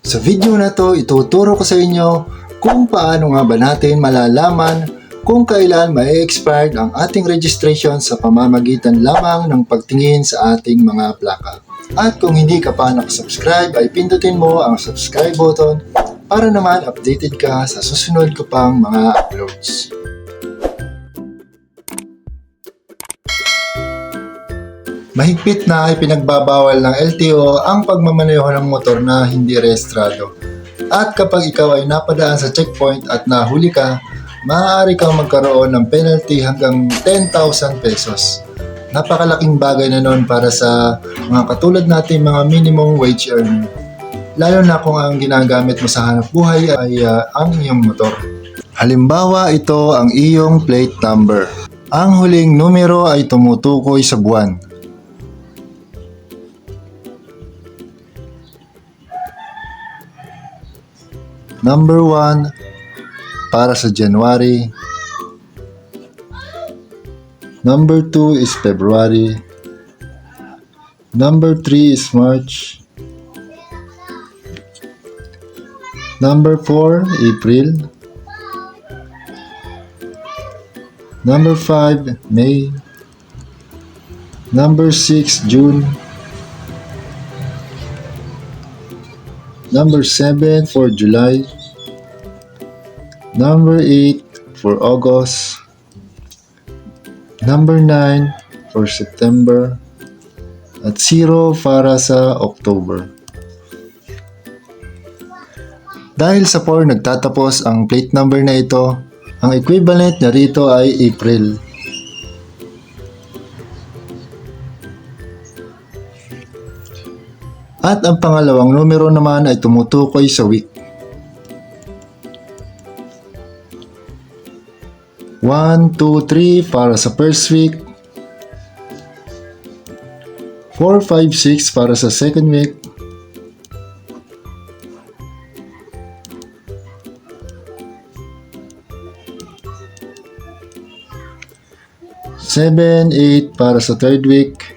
Sa video na to, ituturo ko sa inyo kung paano nga ba natin malalaman kung kailan ma-expired ang ating registration sa pamamagitan lamang ng pagtingin sa ating mga plaka. At kung hindi ka pa nakasubscribe ay pindutin mo ang subscribe button para naman updated ka sa susunod ko pang mga uploads. Mahigpit na ipinagbabawal ng LTO ang pagmamaneho ng motor na hindi rehistrado. At kapag ikaw ay napadaan sa checkpoint at nahuli ka, maaari kang magkaroon ng penalty hanggang 10,000 pesos. Napakalaking bagay na nun para sa mga katulad natin mga minimum wage earner. Lalo na kung ang ginagamit mo sa hanap buhay ay ang iyong motor. Halimbawa, ito ang iyong plate number. Ang huling numero ay tumutukoy sa buwan. Number 1 para sa January. Number 2 is February. Number 3 is March. Number 4, April. Number 5, May. Number 6, June. Number 7 for July. Number 8 for August. Number 9 for September. At 0 para sa October. Dahil sa 4 nagtatapos ang plate number na ito, ang equivalent niya rito ay April. At ang pangalawang numero naman ay tumutukoy sa week. 1, 2, 3 para sa first week. 4, 5, 6 para sa second week. 7, 8 para sa third week.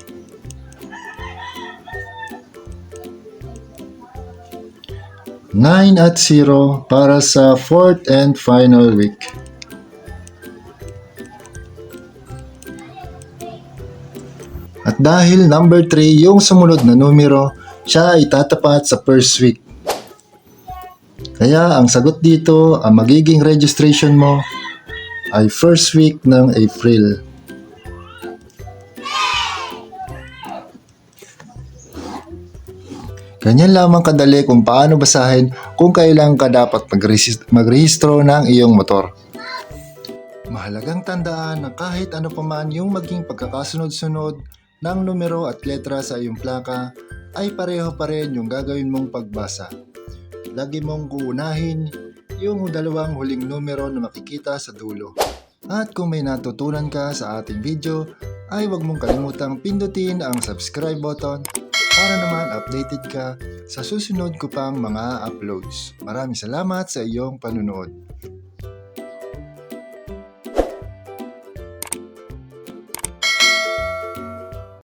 9 at 0 para sa fourth and final week. At dahil number 3 yung sumunod na numero, siya ay tatapat sa first week. Kaya ang sagot dito, ang magiging registration mo ay first week ng April. Ganyan lamang kadali kung paano basahin kung kailan ka dapat magrehistro ng iyong motor. Mahalagang tandaan na kahit ano paman yung maging pagkakasunod-sunod ng numero at letra sa iyong plaka, ay pareho pa rin yung gagawin mong pagbasa. Lagi mong uunahin yung dalawang huling numero na makikita sa dulo. At kung may natutunan ka sa ating video, ay huwag mong kalimutang pindutin ang subscribe button para naman updated ka sa susunod ko pang mga uploads. Maraming salamat sa iyong panunood.